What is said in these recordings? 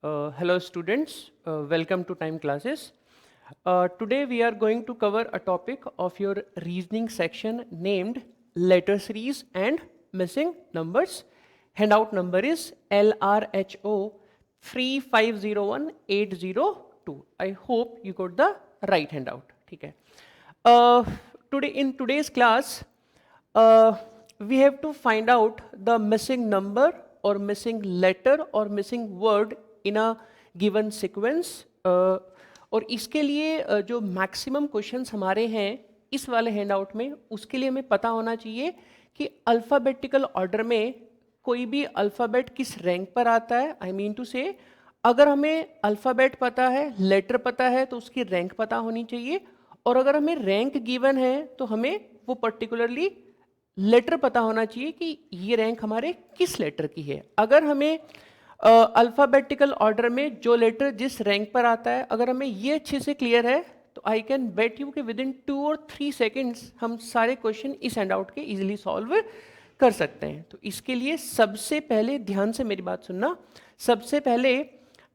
Hello students, welcome to Time Classes. Today we are going to cover a topic of your reasoning section named letter series and missing numbers. Handout number is LRHO 3501802. I hope you got the right handout. ठीक है. Today in today's class, we have to find out the missing number or missing letter or missing word in a given sequence. और इसके लिए जो maximum questions हमारे हैं इस वाले हैंडआउट में, उसके लिए हमें पता होना चाहिए कि अल्फ़ाबेटिकल ऑर्डर में कोई भी अल्फ़ाबेट किस रैंक पर आता है. आई मीन टू से, अगर हमें अल्फ़ाबेट पता है, लेटर पता है, तो उसकी रैंक पता होनी चाहिए. और अगर हमें रैंक गिवन है तो हमें वो पर्टिकुलरली लेटर पता होना चाहिए कि ये रैंक हमारे किस लेटर की है. अगर हमें अल्फ़ाबेटिकल ऑर्डर में जो लेटर जिस रैंक पर आता है, अगर हमें ये अच्छे से क्लियर है, तो आई कैन बेट यू कि विद इन 2 और 3 सेकेंड्स हम सारे क्वेश्चन इस हैंडआउट के इजीली सॉल्व कर सकते हैं. तो इसके लिए सबसे पहले ध्यान से मेरी बात सुनना. सबसे पहले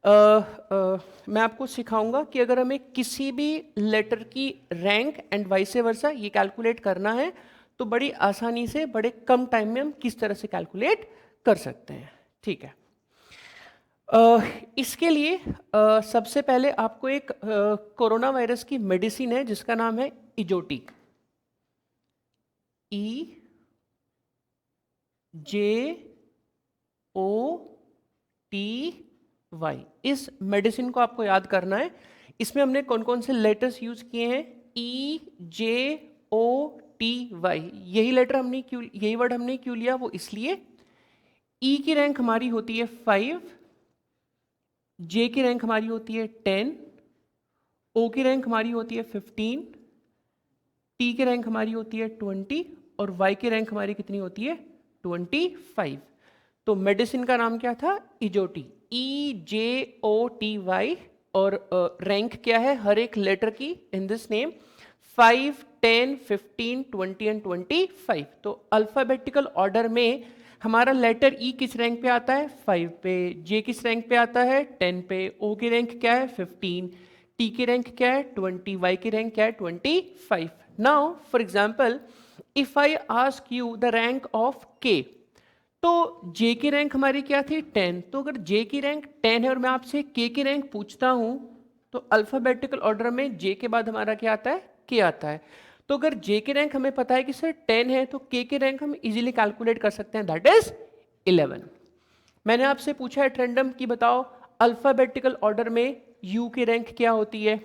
मैं आपको सिखाऊंगा कि अगर हमें किसी भी लेटर की रैंक एंड वाइस वर्सा ये कैलकुलेट करना है तो बड़ी आसानी से बड़े कम टाइम में हम किस तरह से कैलकुलेट कर सकते हैं. ठीक है. इसके लिए सबसे पहले आपको एक कोरोना वायरस की मेडिसिन है जिसका नाम है इजोटी. EJOTY. इस मेडिसिन को आपको याद करना है. इसमें हमने कौन कौन से लेटर्स यूज किए हैं? EJOTY. यही लेटर हमने क्यों, यही वर्ड हमने क्यों लिया? वो इसलिए ई की रैंक हमारी होती है 5, जे की रैंक हमारी होती है 10, ओ की रैंक हमारी होती है 15, टी की रैंक हमारी होती है 20 और वाई की रैंक हमारी कितनी होती है? 25. तो मेडिसिन का नाम क्या था? इजोटी. EJOTY. और रैंक क्या है हर एक लेटर की इन दिस नेम? 5, 10, 15, 20 एंड 25. तो अल्फाबेटिकल ऑर्डर में हमारा लेटर ई किस रैंक पे आता है? 5 पे. जे किस रैंक पे आता है? 10 पे. ओ की रैंक क्या है? 15. टी की रैंक क्या है? 20. वाई की रैंक क्या है? 25. Now for example, if I ask you the rank of के, तो जे की रैंक हमारी क्या थी? 10. तो अगर जे की रैंक 10 है और मैं आपसे के की रैंक पूछता हूं, तो अल्फाबेटिकल ऑर्डर में जे के बाद हमारा क्या आता है? के आता है. तो अगर जे की रैंक हमें पता है कि सर 10 है, तो के की रैंक हम इजीली कैलकुलेट कर सकते हैं, दैट इज 11. मैंने आपसे पूछा है रैंडम कि बताओ अल्फाबेटिकल ऑर्डर में यू की रैंक क्या होती है.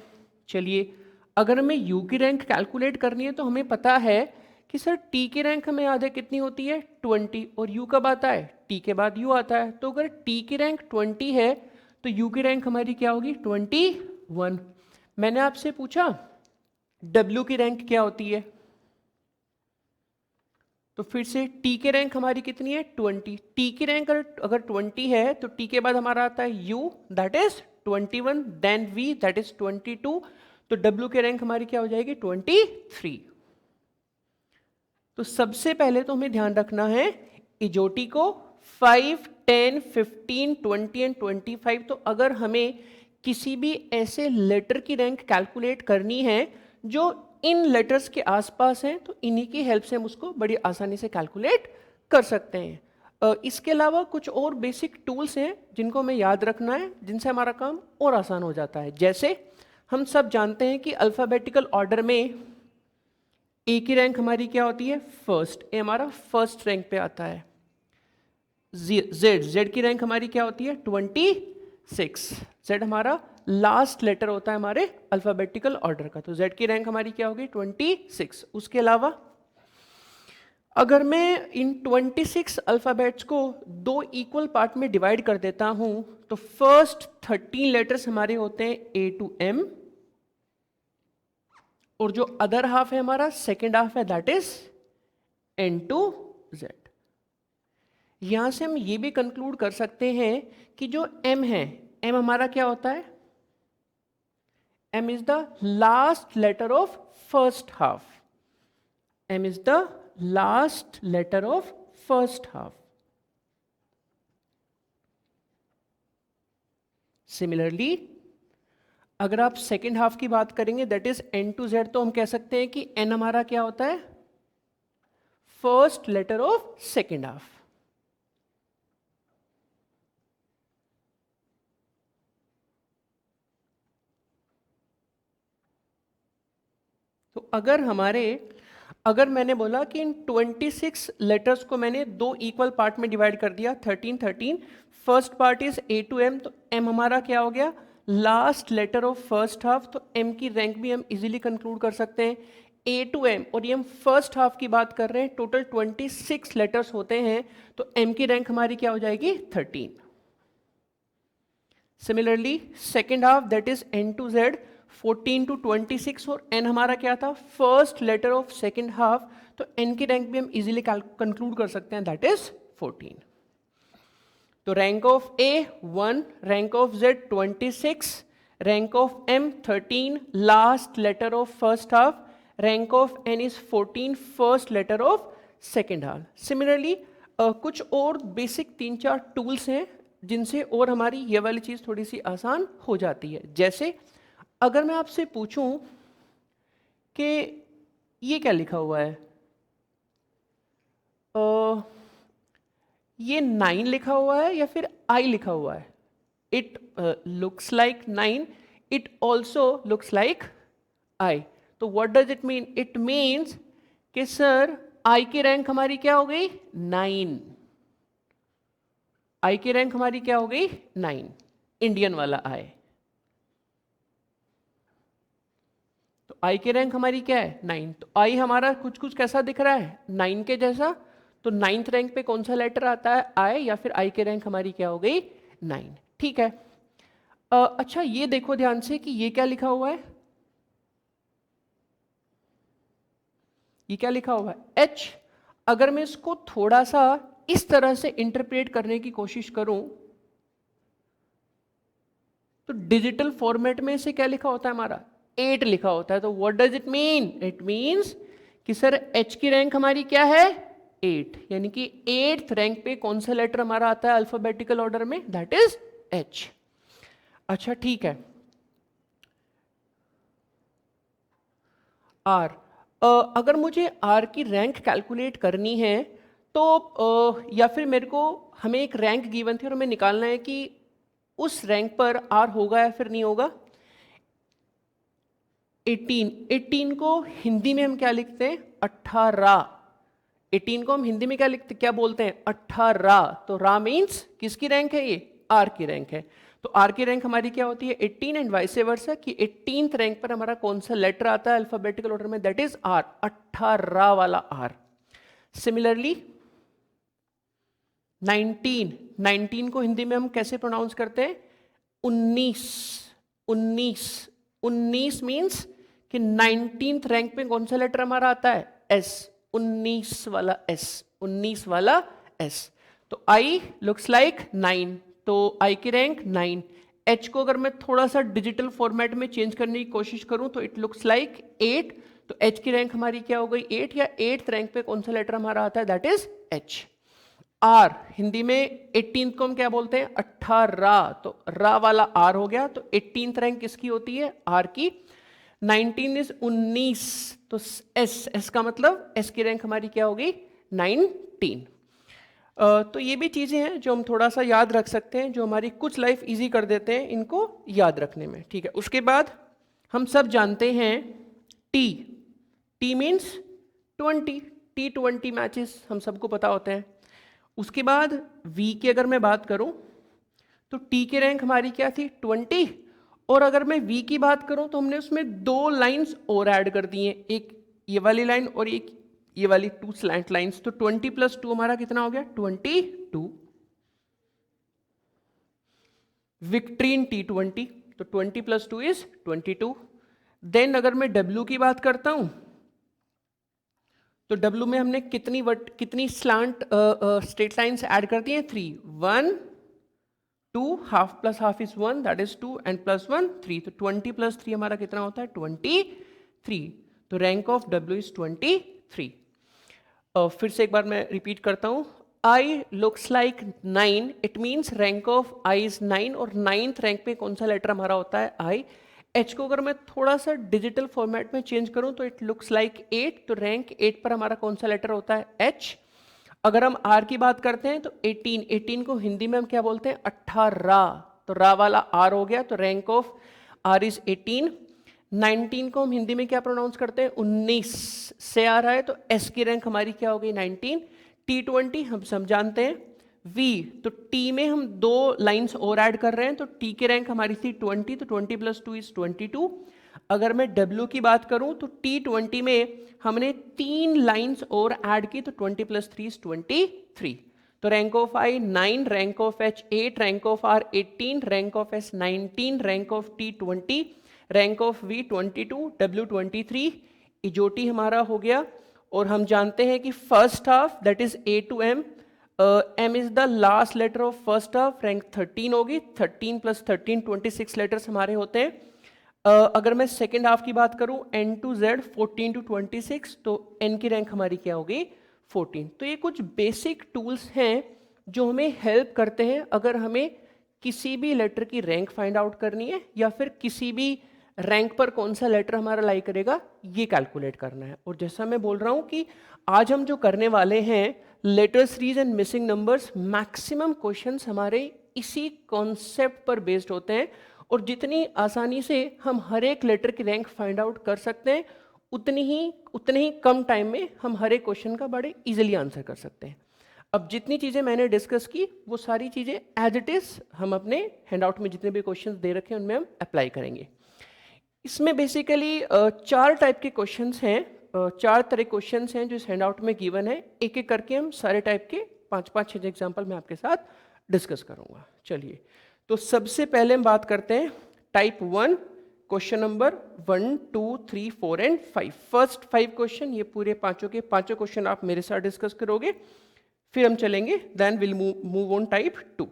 चलिए, अगर हमें यू की रैंक कैलकुलेट करनी है तो हमें पता है कि सर टी की रैंक हमें याद है कितनी होती है? 20. और यू कब आता है? टी के बाद यू आता है. तो अगर टी की रैंक 20 है तो यू की रैंक हमारी क्या होगी? 21. मैंने आपसे पूछा डब्ल्यू की रैंक क्या होती है, तो फिर से टी की रैंक हमारी कितनी है? 20. टी की रैंक अगर 20 है तो टी के बाद हमारा आता है U, that is 21. Then V, that is 22. तो डब्ल्यू की रैंक हमारी क्या हो जाएगी? 23. तो सबसे पहले तो हमें ध्यान रखना है इजोटी को 5, 10, 15, 20 एंड 25. तो अगर हमें किसी भी ऐसे लेटर की रैंक कैलकुलेट करनी है जो इन लेटर्स के आसपास हैं, तो इन्हीं की हेल्प से हम उसको बड़ी आसानी से कैलकुलेट कर सकते हैं. इसके अलावा कुछ और बेसिक टूल्स हैं जिनको हमें याद रखना है, जिनसे हमारा काम और आसान हो जाता है. जैसे हम सब जानते हैं कि अल्फ़ाबेटिकल ऑर्डर में ए की रैंक हमारी क्या होती है? फर्स्ट. ए हमारा फर्स्ट रैंक पे आता है. जेड की रैंक हमारी क्या होती है? 26. जेड हमारा लास्ट लेटर होता है हमारे अल्फाबेटिकल ऑर्डर का. तो जेड की रैंक हमारी क्या होगी? 26. उसके अलावा अगर मैं इन 26 अल्फाबेट्स को 2 इक्वल पार्ट में डिवाइड कर देता हूं, तो फर्स्ट 13 लेटर्स हमारे होते हैं ए टू एम, और जो अदर हाफ है हमारा, second half that, that N to Z जेड. यहां से हम ये भी कंक्लूड कर सकते हैं कि जो m है, m हमारा क्या होता है? m is the last letter of first half. m is the last letter of first half. Similarly अगर आप सेकेंड हाफ की बात करेंगे that is n to z, तो हम कह सकते हैं कि n हमारा क्या होता है, first letter of second half. तो अगर मैंने बोला कि इन 26 लेटर्स को मैंने दो इक्वल पार्ट में डिवाइड कर दिया, 13 13, first part is A to M, तो M हमारा क्या हो गया, last letter of first half, तो M की रैंक भी हम इजीली कंक्लूड कर सकते हैं। A to M, और ये हम फर्स्ट हाफ की बात कर रहे हैं, टोटल 26 लेटर्स होते हैं, तो M की रैंक हमारी क्या हो जाएगी, 13। Similarly second half that is N to Z, 14 to 26, और n हमारा क्या था, first letter of second half, तो n की रैंक भी हम इजीली कंक्लूड कर सकते हैं, दैट इज 14। तो rank of A 1, rank of Z 26, rank of M 13, last letter of first half, rank of n is 14, first letter of second half. Similarly कुछ और बेसिक 3-4 टूल्स हैं जिनसे और हमारी ये वाली चीज़ थोड़ी सी आसान हो जाती है। जैसे अगर मैं आपसे पूछूं कि ये क्या लिखा हुआ है, ये 9 लिखा हुआ है या फिर I लिखा हुआ है, it looks like 9, it also looks like I, तो what does it mean, it means कि सर I की रैंक हमारी क्या हो गई, 9, I की रैंक हमारी क्या हो गई, 9, इंडियन वाला I, तो I की रैंक हमारी क्या है, 9, तो I हमारा कुछ कुछ कैसा दिख रहा है, 9 के जैसा, तो 9th रैंक पे कौन सा लेटर आता है, I, या फिर I की रैंक हमारी क्या हो गई, 9। ठीक है, अच्छा ये देखो ध्यान से कि ये क्या लिखा हुआ है, ये क्या लिखा हुआ है, H। अगर मैं इसको थोड़ा सा इस तरह से इंटरप्रेट करने की कोशिश करूं तो डिजिटल फॉर्मेट में इसे क्या लिखा होता है हमारा, 8 लिखा होता है, तो what does it mean, it means कि सर H की रैंक हमारी क्या है, 8, यानी कि 8th रैंक पे कौन सा लेटर हमारा आता है अल्फाबेटिकल ऑर्डर में, दैट इज H। अच्छा ठीक है, R, अगर मुझे R की रैंक कैलकुलेट करनी है तो या फिर मेरे को हमें एक रैंक गिवन थी और हमें निकालना है कि उस रैंक पर R होगा या फिर नहीं होगा। 18 को हिंदी में हम क्या लिखते हैं, 18, 18 को हम हिंदी में क्या लिखते, क्या बोलते हैं, 18, तो रा मीन्स किसकी रैंक है, ये R की रैंक है, तो R की रैंक हमारी क्या होती है, 18, एंड वाइस वर्सा कि 18th रैंक पर हमारा कौन सा लेटर आता है अल्फाबेटिकल ऑर्डर में, दैट इज R, 18 वाला R। सिमिलरली 19 को हिंदी में हम कैसे प्रोनाउंस करते हैं, 19 मीन्स कि 19th रैंक पे कौन सा लेटर हमारा आता है, S, 19 वाला S, तो I लुक्स लाइक 9, तो I की रैंक 9। H को अगर मैं थोड़ा सा डिजिटल फॉर्मेट में चेंज करने की कोशिश करूं तो इट लुक्स लाइक 8, तो H की रैंक हमारी क्या हो गई, 8, या 8th रैंक पे कौन सा लेटर हमारा आता है, that is H। R Hindi में 18th को हम क्या बोलते हैं, 18, तो रा वाला R हो गया, तो 18th रैंक किसकी होती है, R की। 19 इज 19, तो S का मतलब S की रैंक हमारी क्या होगी, 19। तो ये भी चीज़ें हैं जो हम थोड़ा सा याद रख सकते हैं, जो हमारी कुछ लाइफ इजी कर देते हैं इनको याद रखने में। ठीक है, उसके बाद हम सब जानते हैं T मीन्स 20, T20 मैचेस हम सबको पता होते हैं। उसके बाद V की अगर मैं बात करूं तो T की रैंक हमारी क्या थी, 20, और अगर मैं V की बात करूं तो हमने उसमें 2 लाइंस और ऐड कर दी हैं, एक ये वाली लाइन और एक ये वाली 2 स्लैंट लाइंस, तो 20 + 2 हमारा कितना हो गया, 22। विक्ट्री इन T20, तो 20 + 2 इज 22। देन अगर मैं W की बात करता हूं तो W में हमने कितनी स्लैंट स्ट्रेट लाइंस ऐड कर दी हैं, 3, 1 2, half plus half is 1, that is 2, and +1 3, तो 20 + 3 हमारा कितना होता है, 23, तो रैंक ऑफ W इज 23। फिर से एक बार मैं रिपीट करता हूं, I looks like 9, it means rank of I is 9 और 9th रैंक पे कौन सा लेटर हमारा होता है I. H को अगर मैं थोड़ा सा डिजिटल फॉर्मेट में चेंज करूं तो इट लुक्स लाइक 8, तो रैंक 8 पर हमारा कौन सा लेटर होता है H. अगर हम R की बात करते हैं तो 18 को हिंदी में हम क्या बोलते हैं 18, तो रा वाला R हो गया, तो रैंक ऑफ R इज 18. 19 को हम हिंदी में क्या प्रोनाउंस करते हैं 19 से आ रहा है, तो S की रैंक हमारी क्या हो गई 19. T20 हम सब जानते हैं V, तो T में हम 2 लाइंस और ऐड कर रहे हैं, तो T की रैंक हमारी थी 20, तो 20 + 2 इज 22. अगर मैं W की बात करूं तो T20 में हमने 3 लाइंस और ऐड की, तो 20 + 3 इज 23. तो rank of I 9, rank of H 8, rank of R 18, rank of S 19, rank of T 20, rank of V 22, W 23. इजोटी हमारा हो गया. और हम जानते हैं कि first half that is A to M, M is the last letter of first half, rank 13 होगी. 13 + 13 26 लेटर्स हमारे होते हैं. अगर मैं सेकेंड हाफ की बात करूं N to Z 14 to 26, तो N की रैंक हमारी क्या होगी 14. तो ये कुछ बेसिक टूल्स हैं जो हमें हेल्प करते हैं अगर हमें किसी भी लेटर की रैंक फाइंड आउट करनी है या फिर किसी भी रैंक पर कौन सा लेटर हमारा लाई करेगा ये कैलकुलेट करना है. और जैसा मैं बोल रहा हूँ कि आज हम जो करने वाले हैं letter series and missing numbers, maximum questions हमारे इसी कॉन्सेप्ट पर बेस्ड होते हैं. और जितनी आसानी से हम हर एक लेटर की रैंक फाइंड आउट कर सकते हैं उतने ही कम टाइम में हम हर एक क्वेश्चन का बड़े इजीली आंसर कर सकते हैं. अब जितनी चीज़ें मैंने डिस्कस की वो सारी चीज़ें एज इट इज़ हम अपने हैंडआउट में जितने भी क्वेश्चंस दे रखे हैं उनमें हम अप्लाई करेंगे. इसमें बेसिकली 4 टाइप के क्वेश्चंस हैं, 4 तरह क्वेश्चंस हैं जो इस हैंडआउट में गिवन है. एक एक करके हम सारे टाइप के 5-5-6 एग्जाम्पल मैं आपके साथ डिस्कस करूंगा. चलिए, तो सबसे पहले हम बात करते हैं type 1, question number 1, 2, 3, 4 and 5. First 5 question, ये पूरे पांचों के पांचों क्वेश्चन आप मेरे साथ डिस्कस करोगे, फिर हम चलेंगे, then will move on type 2.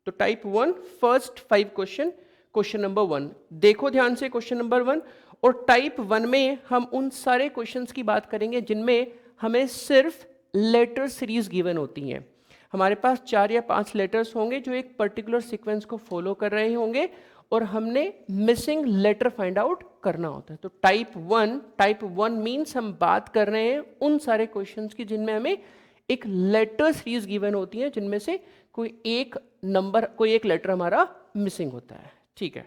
तो type 1 first 5 question, question number 1 देखो ध्यान से. क्वेश्चन नंबर 1, और टाइप 1 में हम उन सारे क्वेश्चंस की बात करेंगे जिनमें हमें सिर्फ लेटर सीरीज गिवन होती हैं. हमारे पास 4 या 5 लेटर्स होंगे जो एक पर्टिकुलर सीक्वेंस को फॉलो कर रहे होंगे और हमने मिसिंग लेटर फाइंड आउट करना होता है. तो टाइप 1 मीन्स हम बात कर रहे हैं उन सारे क्वेश्चंस की जिनमें हमें एक लेटर सीरीज गिवन होती है, जिनमें से कोई एक लेटर हमारा मिसिंग होता है. ठीक है,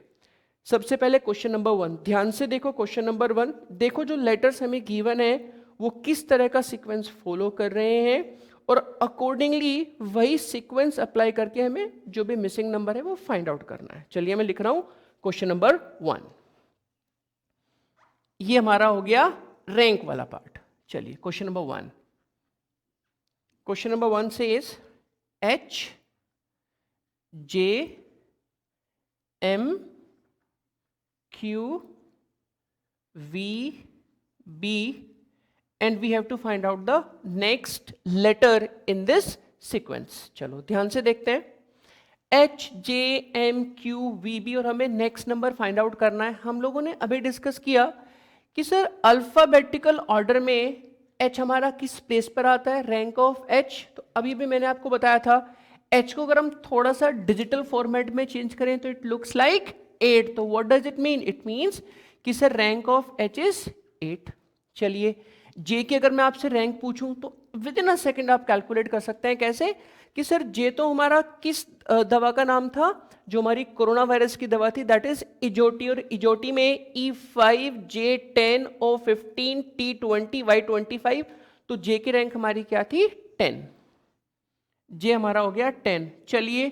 सबसे पहले क्वेश्चन नंबर 1 ध्यान से देखो. क्वेश्चन नंबर 1 देखो, जो लेटर्स हमें गिवन है वो किस तरह का सीक्वेंस फॉलो कर रहे हैं और अकॉर्डिंगली वही सीक्वेंस अप्लाई करके हमें जो भी मिसिंग नंबर है वो फाइंड आउट करना है. चलिए मैं लिख रहा हूं क्वेश्चन नंबर 1. ये हमारा हो गया रैंक वाला पार्ट. चलिए question number 1. Question number 1 says H, J, M, Q, V, B, and we have to find out the next letter in this sequence. चलो ध्यान से देखते हैं. H, J, M, Q, V, B और हमें next number find out करना है. हम लोगों ने अभी डिस्कस किया कि सर अल्फाबेटिकल ऑर्डर में H हमारा किस प्लेस पर आता है, रैंक ऑफ H. तो अभी भी मैंने आपको बताया था H को अगर हम थोड़ा सा डिजिटल फॉर्मेट में चेंज करें तो इट लुक्स लाइक 8. तो what does it mean? It means कि sir rank of H is 8. चलिए J की अगर मैं आपसे रैंक पूछूं तो विद इन अ सेकेंड आप कैलकुलेट कर सकते हैं. कैसे? कि सर J तो हमारा किस दवा का नाम था जो हमारी कोरोना वायरस की दवा थी, दैट इज इजोटी. और इजोटी में E5, J10, O15, T20, Y25. तो J की रैंक हमारी क्या थी 10. J हमारा हो गया 10. चलिए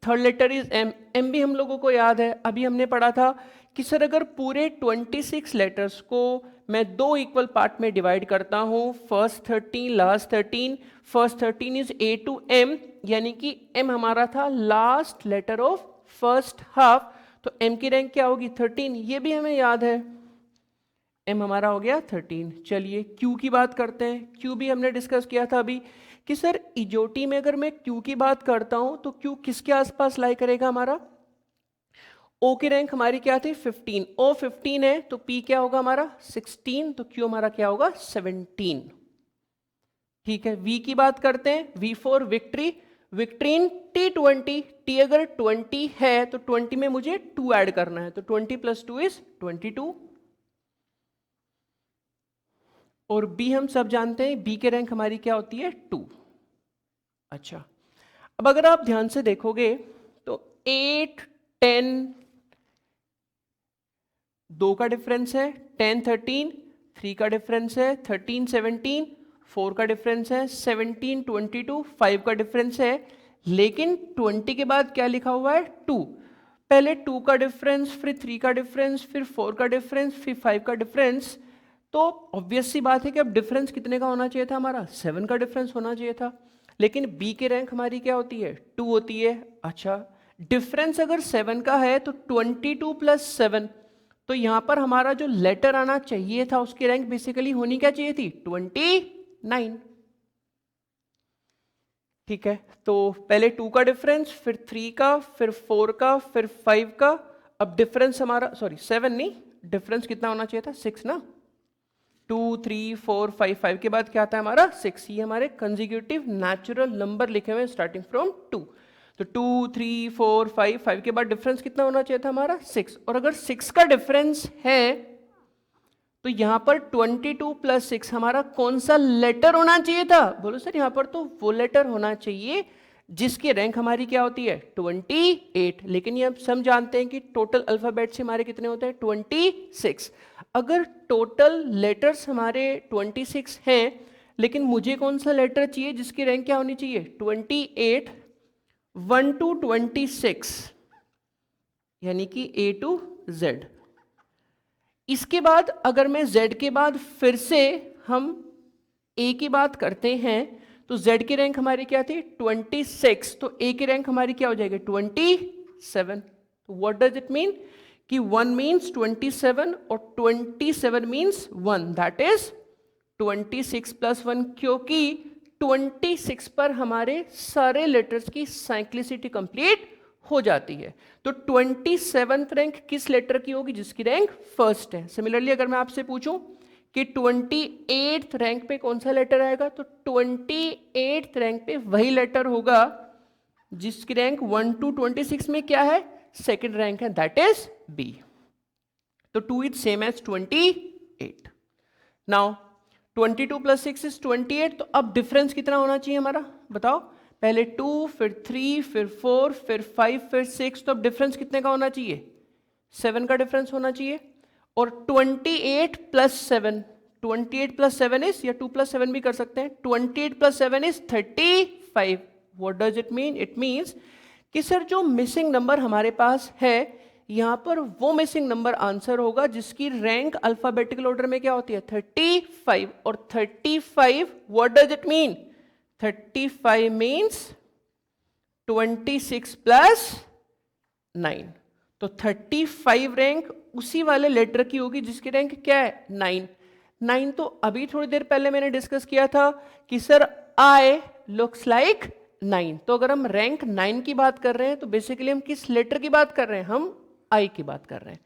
third letter is M. M भी हम लोगों को याद है, अभी हमने पढ़ा था कि सर अगर पूरे 26 लेटर्स को मैं 2 इक्वल पार्ट में डिवाइड करता हूं, first 13 last 13, first 13 is A to M, यानी कि M हमारा था last letter of first half. तो M की रैंक क्या होगी 13. ये भी हमें याद है, M हमारा हो गया 13. चलिए Q की बात करते हैं. Q भी हमने डिस्कस किया था अभी कि सर इजोटी में अगर मैं Q की बात करता हूं तो Q किसके आसपास लाई करेगा हमारा. O की रैंक हमारी क्या थी 15. O 15 है तो P क्या होगा हमारा 16. तो Q हमारा क्या होगा 17. ठीक है, V की बात करते हैं, V4 विक्ट्री, विक्ट्रीन T20, T अगर 20 है तो 20 में मुझे 2 ऐड करना है, तो 20 + 2 = 22। और B हम सब जानते हैं, B के रैंक हमारी क्या होती है, 2। अच्छा, अब अगर आप ध्यान से देखोगे तो 8, 10, 2 का डिफरेंस है, 10, 13, 3 का डिफरेंस है, 13, 17, 4 का डिफरेंस है, 17, 22, 5 का डिफरेंस है, लेकिन 20 के बाद क्या लिखा हुआ है, 2। पहले 2 का डिफरेंस, फिर 3 का डिफरेंस, फिर 4 का डिफरेंस, फिर 5 का डिफरेंस, तो ऑब्वियस सी बात है कि अब डिफरेंस कितने का होना चाहिए था, हमारा 7 का डिफरेंस होना चाहिए था, लेकिन B की रैंक हमारी क्या होती है, 2 होती है। अच्छा, डिफरेंस अगर 7 का है तो 22 + 7, तो यहां पर हमारा जो लेटर आना चाहिए था उसकी रैंक बेसिकली होनी क्या चाहिए थी, 29। ठीक है, तो पहले 2 का डिफरेंस, फिर 3 का, फिर 4 का, फिर 5 का, अब डिफरेंस हमारा, सॉरी 7 नहीं, डिफरेंस कितना होना चाहिए था, 6 ना, 2, 3, 4, 5, 5 के बाद क्या आता है हमारा 6, ये हमारे कंसेक्यूटिव नेचुरल नंबर लिखे हुए हैं स्टार्टिंग फ्रॉम 2, तो 2, 3, 4, 5, 5 के बाद डिफरेंस कितना होना चाहिए था हमारा 6, और अगर 6 का डिफरेंस है तो यहां पर 22 + 6 हमारा कौन सा लेटर होना चाहिए था, बोलो सर यहां पर तो वो लेटर होना चाहिए जिसकी रैंक हमारी क्या होती है 28, लेकिन ये अब सब जानते हैं कि टोटल अल्फाबेट से हमारे कितने होते हैं 26। अगर टोटल लेटर्स हमारे 26 हैं, लेकिन मुझे कौन सा लेटर चाहिए जिसकी रैंक क्या होनी चाहिए 28, 1 to 26, यानी कि A to Z। इसके बाद अगर मैं Z के बाद फिर से हम A की बात करते हैं तो Z की रैंक हमारी क्या थी 26, तो A की रैंक हमारी क्या हो जाएगी 27। तो व्हाट डज इट मीन कि 1 मीन्स 27 और 27 मीन्स 1, दैट इज 26 + 1, क्योंकि 26 पर हमारे सारे लेटर्स की साइक्लिसिटी कंप्लीट हो जाती है। तो 27th रैंक किस लेटर की होगी जिसकी रैंक फर्स्ट है। सिमिलरली अगर मैं आपसे पूछूं कि 28th रैंक पे कौन सा लेटर आएगा, तो 28th रैंक पे वही लेटर होगा जिसकी रैंक 1 to 26 में क्या है सेकंड रैंक है, दैट इज बी। तो 2 is same as 28। Now 22 + 6 is 28, तो अब डिफरेंस कितना होना चाहिए हमारा बताओ, पहले 2, फिर 3, फिर 4, फिर 5, फिर 6, तो अब डिफरेंस कितने का होना चाहिए 7 का डिफरेंस होना चाहिए। और 28 + 7, 28 + 7 इज, या 2 + 7 भी कर सकते हैं, 28 + 7 is 35। What does it mean, it means कि सर जो मिसिंग नंबर हमारे पास है यहां पर वो मिसिंग नंबर आंसर होगा जिसकी रैंक अल्फाबेटिकल ऑर्डर में क्या होती है 35, और 35 what does it mean 35 means 26 + 9, तो 35 रैंक उसी वाले लेटर की होगी जिसकी रैंक क्या है 9। तो अभी थोड़ी देर पहले मैंने डिस्कस किया था कि सर I लुक्स लाइक 9, तो अगर हम रैंक 9 की बात कर रहे हैं तो बेसिकली हम किस लेटर की बात कर रहे हैं, हम I की बात कर रहे हैं।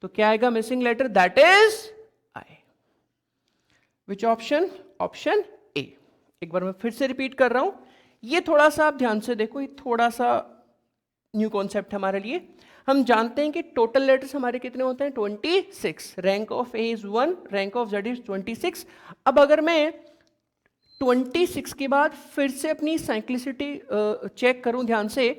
तो क्या आएगा missing letter, that is I। Which option, option A. एक बार मैं फिर से रिपीट कर रहा हूं, ये थोड़ा सा आप ध्यान से देखो, ये थोड़ा सा न्यू कॉन्सेप्ट हमारे लिए। हम जानते हैं कि टोटल लेटर्स हमारे कितने होते हैं 26, rank of A is 1, rank of Z is 26। अब अगर मैं 26 के बाद फिर से अपनी साइक्लिसिटी चेक करूं ध्यान से,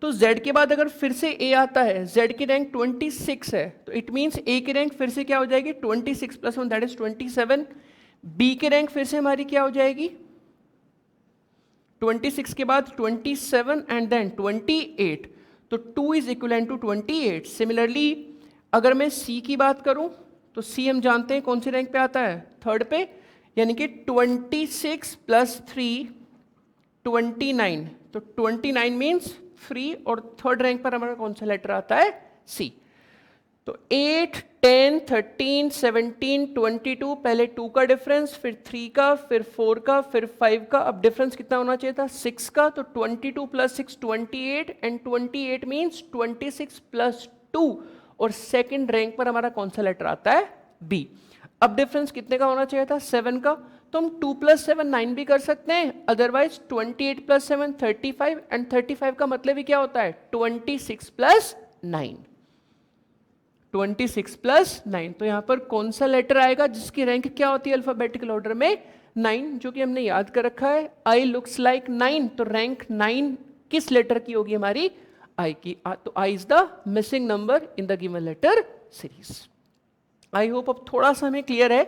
तो Z के बाद अगर फिर से A आता है, Z की रैंक 26 है, तो इट मीन्स A की रैंक फिर से क्या हो जाएगी 26 + 1 दैट इज 27। B की रैंक फिर से हमारी क्या हो जाएगी 26 के बाद 27 एंड देन 28, तो 2 इज इक्वल टू 28। सिमिलरली अगर मैं C की बात करूं तो C हम जानते हैं कौन सी रैंक पे आता है थर्ड पे, यानी कि 26 + 3 29, तो 29 मीन्स 3, और थर्ड रैंक पर हमारा कौन सा लेटर आता है C। तो 8, 10, 13, 17, 22, पहले 2 का डिफरेंस, फिर 3 का, फिर 4 का, फिर 5 का, अब डिफरेंस कितना होना चाहिए था 6 का, तो 22 + 6 28, एंड 28 मीन्स 26 + 2, और सेकंड रैंक पर हमारा कौन सा लेटर आता है B। अब डिफरेंस कितने का होना चाहिए था 7 का, तो हम 2 + 7 9 भी कर सकते हैं, अदरवाइज 28 + 7 35 एंड 35 का मतलब ही क्या होता है 26 + 9, 26 + 9। तो यहाँ पर कौन सा लेटर आएगा जिसकी रैंक क्या होती है अल्फाबेटिकल ऑर्डर में 9, जो कि हमने याद कर रखा है आई लुक्स लाइक 9, तो रैंक 9 किस लेटर की होगी हमारी आई की। तो I is the missing number in the given letter series. I hope अब थोड़ा सा हमें क्लियर है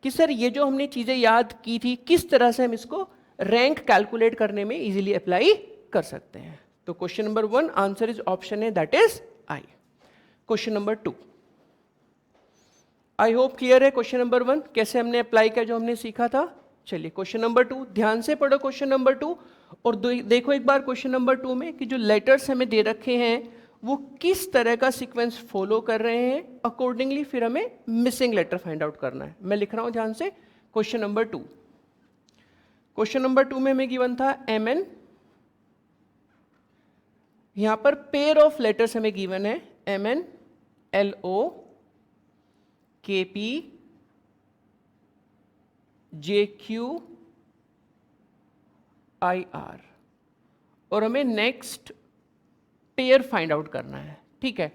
कि सर ये जो हमने चीजें याद की थी किस तरह से हम इसको रैंक कैलकुलेट करने में इजीली अप्लाई कर सकते हैं। तो question number 1 answer is option है, that is I. Question number 2, I hope clear है क्वेश्चन नंबर 1 कैसे हमने अप्लाई किया जो हमने सीखा था। चलिए क्वेश्चन नंबर 2, ध्यान से पढ़ो क्वेश्चन नंबर 2 और देखो एक बार क्वेश्चन नंबर 2 में कि जो लेटर्स हमें दे रखे हैं वो किस तरह का सीक्वेंस फॉलो कर रहे हैं, अकॉर्डिंगली फिर हमें मिसिंग लेटर फाइंड आउट करना है। मैं लिख रहा हूं ध्यान से क्वेश्चन नंबर 2। क्वेश्चन नंबर 2 में हमें गिवन था MN, यहां पर पेयर ऑफ लेटर्स हमें गिवन है MN LO KP JQ IR और हमें नेक्स्ट पेयर फाइंड आउट करना है, ठीक है।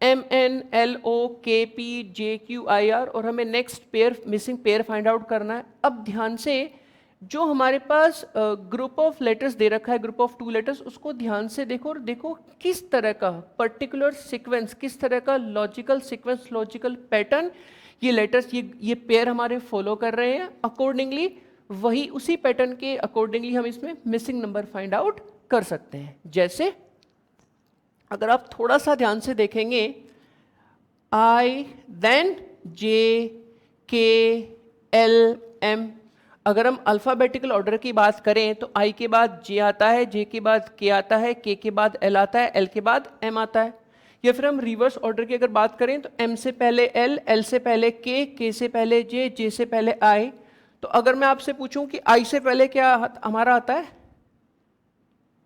MN LO KP JQ IR और हमें next pair missing pair find out करना है। अब ध्यान से जो हमारे पास ग्रुप ऑफ लेटर्स दे रखा है, ग्रुप ऑफ 2 लेटर्स, उसको ध्यान से देखो और देखो किस तरह का पर्टिकुलर सीक्वेंस, किस तरह का लॉजिकल सीक्वेंस, लॉजिकल पैटर्न ये लेटर्स ये पेयर हमारे फॉलो कर रहे हैं। अकॉर्डिंगली वही उसी पैटर्न के अकॉर्डिंगली हम इसमें मिसिंग नंबर फाइंड आउट कर सकते हैं। जैसे अगर आप थोड़ा सा ध्यान से देखेंगे I then J K L M, अगर हम अल्फाबेटिकल ऑर्डर की बात करें तो I के बाद J आता है, J के बाद K आता है, K के बाद L आता है, L के बाद M आता है। या फिर हम रिवर्स ऑर्डर की अगर बात करें तो M से पहले L, L से पहले K, K से पहले J, J से पहले I। तो अगर मैं आपसे पूछूं कि I से पहले क्या हमारा आता है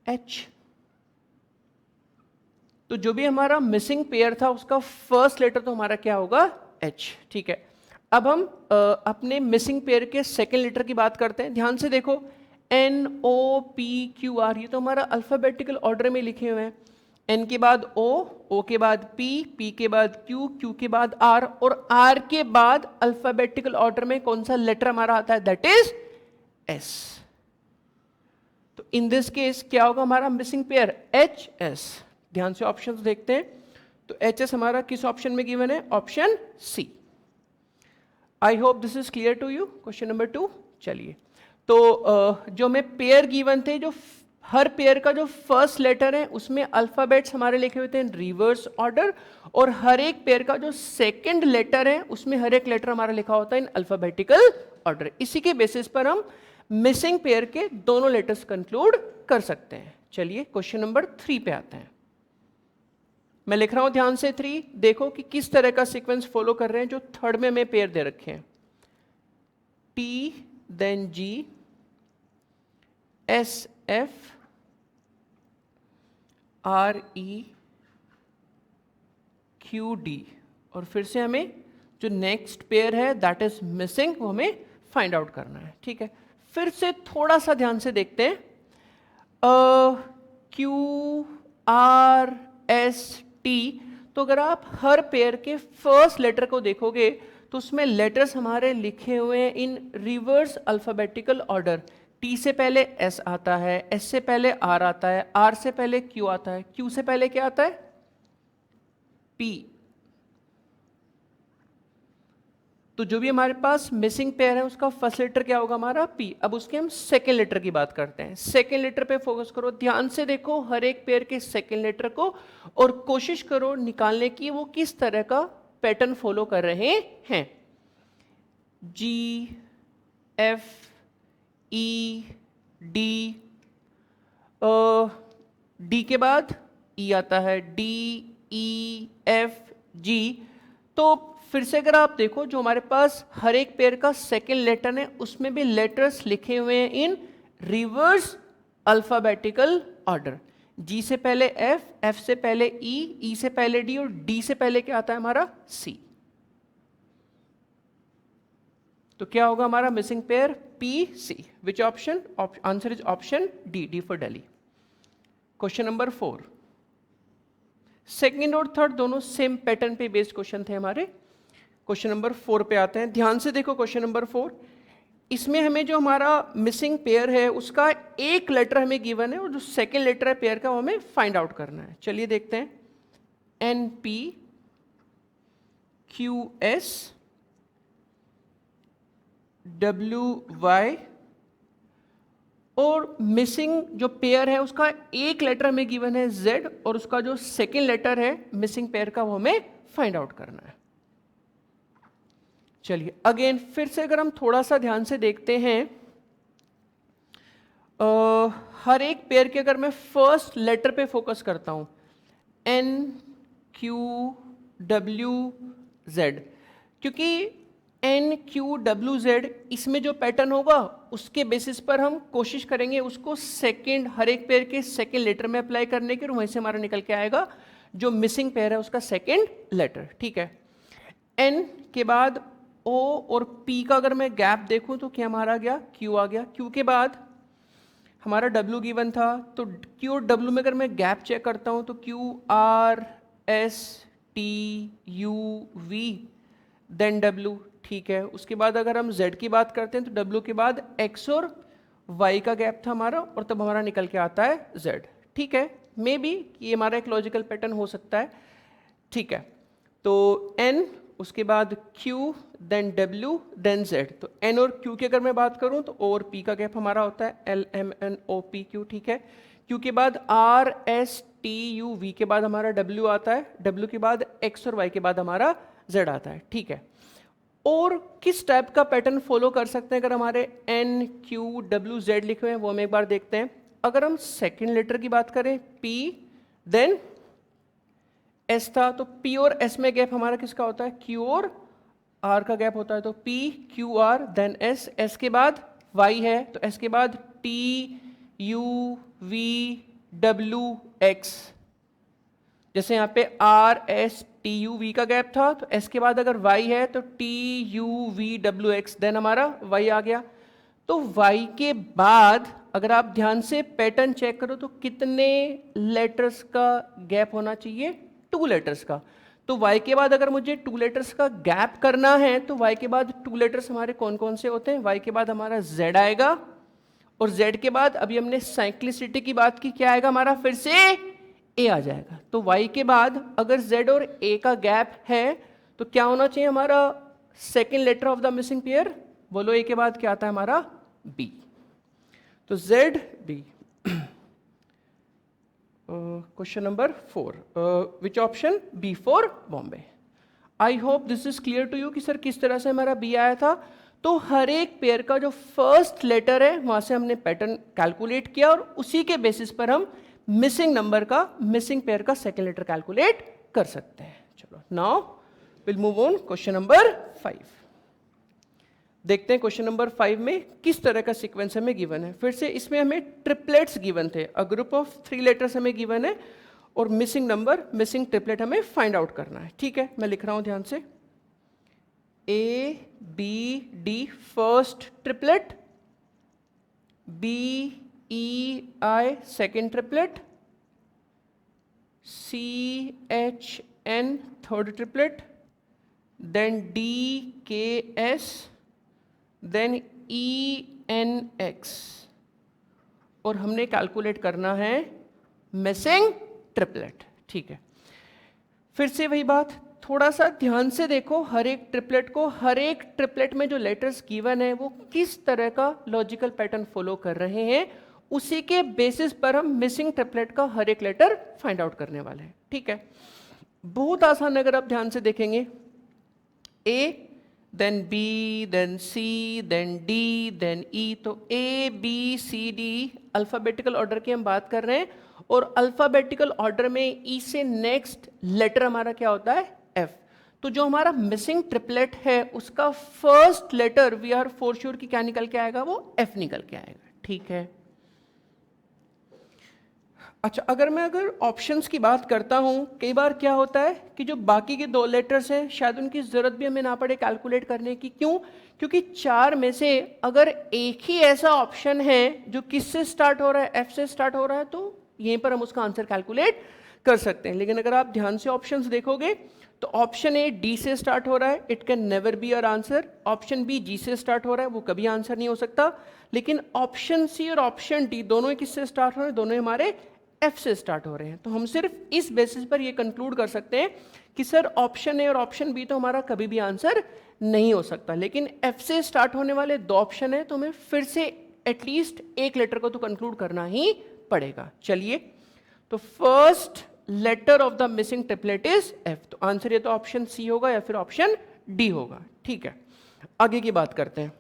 H, तो जो भी हमारा मिसिंग पेयर था उसका फर्स्ट लेटर तो हमारा क्या होगा H, ठीक है। अब हम अपने मिसिंग पेयर के सेकेंड लेटर की बात करते हैं। ध्यान से देखो N O P Q R, ये तो हमारा अल्फाबेटिकल ऑर्डर में लिखे हुए हैं। N के बाद O, O के बाद P, P के बाद Q, Q के बाद R और R के बाद अल्फाबेटिकल ऑर्डर में कौन सा लेटर हमारा आता है, दैट इज S। तो इन दिस केस क्या होगा हमारा मिसिंग पेयर HS। ध्यान से ऑप्शंस देखते हैं तो HS हमारा किस ऑप्शन में गिवन है, option C। I hope this is clear to you question number 2। चलिए तो जो हमें पेयर गिवन थे, जो हर पेयर का जो फर्स्ट लेटर है उसमें अल्फाबेट्स हमारे लिखे हुए थे इन रिवर्स ऑर्डर और हर एक पेयर का जो सेकंड लेटर है उसमें हर एक लेटर हमारा लिखा होता है इन अल्फाबेटिकल ऑर्डर। इसी के बेसिस पर हम मिसिंग पेयर के दोनों लेटर्स कंक्लूड कर सकते हैं। चलिए क्वेश्चन नंबर 3 पे आते हैं। मैं लिख रहा हूं ध्यान से 3, देखो कि किस तरह का सीक्वेंस फॉलो कर रहे हैं जो थर्ड में हमें पेयर दे रखे हैं। T then G S F R E Q D और फिर से हमें जो नेक्स्ट पेयर है दैट इज मिसिंग वो हमें फाइंड आउट करना है, ठीक है। फिर से थोड़ा सा ध्यान से देखते हैं Q R S T, तो अगर आप हर पेयर के फर्स्ट लेटर को देखोगे तो उसमें लेटर्स हमारे लिखे हुए हैं इन रिवर्स अल्फाबेटिकल ऑर्डर। T से पहले S आता है, S से पहले R आता है, R से पहले Q आता है, Q से पहले क्या आता है P। तो जो भी हमारे पास मिसिंग पेयर है उसका फर्स्ट लेटर क्या होगा हमारा P। अब उसके हम सेकेंड लेटर की बात करते हैं। सेकेंड लेटर पे फोकस करो, ध्यान से देखो हर एक पेयर के सेकेंड लेटर को और कोशिश करो निकालने की वो किस तरह का पैटर्न फॉलो कर रहे हैं। G F E D, D के बाद E आता है, D E F G। तो फिर से अगर आप देखो जो हमारे पास हर एक पेयर का सेकेंड लेटर है उसमें भी लेटर्स लिखे हुए हैं इन रिवर्स अल्फाबेटिकल ऑर्डर। G से पहले F, F से पहले E, E से पहले D और D से पहले क्या आता है हमारा C। तो क्या होगा हमारा missing pair P C. Which option? Answer is option D, D for Delhi. Question number 4. Second और थर्ड दोनों सेम पैटर्न पे बेस्ड क्वेश्चन थे हमारे. क्वेश्चन नंबर 4 पे आते हैं. ध्यान से देखो क्वेश्चन नंबर 4. इसमें हमें जो हमारा मिसिंग पेयर है उसका एक लेटर हमें गिवन है और जो सेकेंड लेटर है पेयर का वो हमें फाइंड आउट करना है. चलिए देखते हैं. N P Q S W Y और मिसिंग जो पेयर है उसका एक लेटर हमें गिवन है Z और उसका जो सेकेंड लेटर है मिसिंग पेयर का वो हमें फाइंड आउट करना है. चलिए अगेन फिर से अगर हम थोड़ा सा ध्यान से देखते हैं, हर एक पेयर के अगर मैं फर्स्ट लेटर पे फोकस करता हूं, N Q W Z, क्योंकि N Q W Z इसमें जो पैटर्न होगा उसके बेसिस पर हम कोशिश करेंगे उसको सेकेंड, हर एक पेयर के सेकेंड लेटर में अप्लाई करने के, और वहीं से हमारा निकल के आएगा जो मिसिंग पेयर है उसका सेकेंड लेटर. ठीक है. N के बाद O और P का अगर मैं गैप देखूं तो क्या हमारा गया? Q आ गया. Q के बाद हमारा W गिवन था, तो Q और W में अगर मैं गैप चेक करता हूं तो Q R S T U V then W. ठीक है. उसके बाद अगर हम Z की बात करते हैं तो W के बाद X और Y का गैप था हमारा और तब हमारा निकल के आता है Z. ठीक है. मे बी ये हमारा एक लॉजिकल पैटर्न हो सकता है. ठीक है. तो N, उसके बाद Q, then W, then Z. तो N और Q की अगर मैं बात करूं तो O और P का गैप हमारा होता है L M N O P Q. ठीक है. Q के बाद R S T U V के बाद हमारा W आता है, W के बाद X और Y के बाद हमारा Z आता है. ठीक है. और किस टाइप का पैटर्न फॉलो कर सकते हैं अगर हमारे N Q W Z लिखे हुए हैं वो हम एक बार देखते हैं. अगर हम सेकेंड लेटर की बात करें P देन S था, तो P और S में गैप हमारा किसका होता है? Q और R का गैप होता है. तो P Q R then S, S के बाद Y है तो S के बाद T U V W X. जैसे यहाँ पे R S T U V का गैप था तो S के बाद अगर Y है तो T U V W X then हमारा Y आ गया. तो Y के बाद अगर आप ध्यान से पैटर्न चेक करो तो कितने लेटर्स का गैप होना चाहिए? 2 लेटर्स का. तो Y के बाद अगर मुझे 2 लेटर्स का गैप करना है तो Y के बाद 2 लेटर्स हमारे कौन कौन से होते हैं? Y के बाद हमारा Z आएगा और Z के बाद अभी हमने साइक्लिसिटी की बात की, क्या आएगा हमारा? फिर से A आ जाएगा. तो Y के बाद अगर Z और A का गैप है तो क्या होना चाहिए हमारा second letter of the missing pair? बोलो. A के बाद क्या आता है हमारा? B. तो Z B. Question number 4. Which option? B for Bombay. I hope this is clear to you कि सर किस तरह से हमारा B आया था. तो हर एक पेयर का जो फर्स्ट लेटर है वहां से हमने पैटर्न कैलकुलेट किया और उसी के बेसिस पर हम मिसिंग नंबर का, मिसिंग पेयर का सेकेंड लेटर कैलकुलेट कर सकते हैं. चलो now will move on question number 5. देखते हैं क्वेश्चन नंबर 5 में किस तरह का सीक्वेंस हमें गिवन है. फिर से इसमें हमें ट्रिपलेट्स गिवन थे. अ ग्रुप ऑफ 3 लेटर्स हमें गिवन है और मिसिंग नंबर, मिसिंग ट्रिपलेट हमें फाइंड आउट करना है. ठीक है. मैं लिख रहा हूं ध्यान से. A B D first triplet, B E I second triplet, C H N third triplet, then D K S, then E N X. और हमने कैलकुलेट करना है मिसिंग ट्रिपलेट. ठीक है. फिर से वही बात, थोड़ा सा ध्यान से देखो हर एक ट्रिपलेट को. हर एक ट्रिपलेट में जो लेटर्स गिवन है वो किस तरह का लॉजिकल पैटर्न फॉलो कर रहे हैं, उसी के बेसिस पर हम मिसिंग ट्रिपलेट का हर एक लेटर फाइंड आउट करने वाले हैं. ठीक है. बहुत आसान. अगर आप ध्यान से देखेंगे, A then B then C then D then E. तो A B C D alphabetical order की हम बात कर रहे हैं और अल्फाबेटिकल ऑर्डर में E से नेक्स्ट लेटर हमारा क्या होता है? F. तो जो हमारा मिसिंग ट्रिपलेट है उसका first letter we are for sure कि क्या निकल के आएगा? वो F निकल के आएगा. ठीक है. अच्छा, अगर ऑप्शंस की बात करता हूँ, कई बार क्या होता है कि जो बाकी के 2 लेटर्स हैं शायद उनकी ज़रूरत भी हमें ना पड़े कैलकुलेट करने की। क्यों? क्योंकि 4 में से अगर एक ही ऐसा ऑप्शन है जो किससे स्टार्ट हो रहा है, एफ से स्टार्ट हो रहा है, तो यहीं पर हम उसका आंसर कैलकुलेट कर सकते हैं। लेकिन अगर आप ध्यान से ऑप्शंस देखोगे तो ऑप्शन ए डी से स्टार्ट हो रहा है, it can never be your answer. Option B G से स्टार्ट हो रहा है, वो कभी आंसर नहीं हो सकता। लेकिन ऑप्शन सी और ऑप्शन डी दोनों ही किससे स्टार्ट हो रहे हैं? दोनों ही हमारे एफ से स्टार्ट हो रहे हैं। तो हम सिर्फ इस बेसिस पर ये कंक्लूड कर सकते हैं कि सर ऑप्शन ए और ऑप्शन बी तो हमारा कभी भी आंसर नहीं हो सकता। लेकिन एफ से स्टार्ट होने वाले 2 ऑप्शन है, तो हमें फिर से एटलीस्ट एक लेटर को तो कंक्लूड करना ही पड़ेगा। चलिए, तो first letter of the missing triplet is F. तो आंसर ये तो ऑप्शन सी होगा या फिर ऑप्शन डी होगा। ठीक है, आगे की बात करते हैं।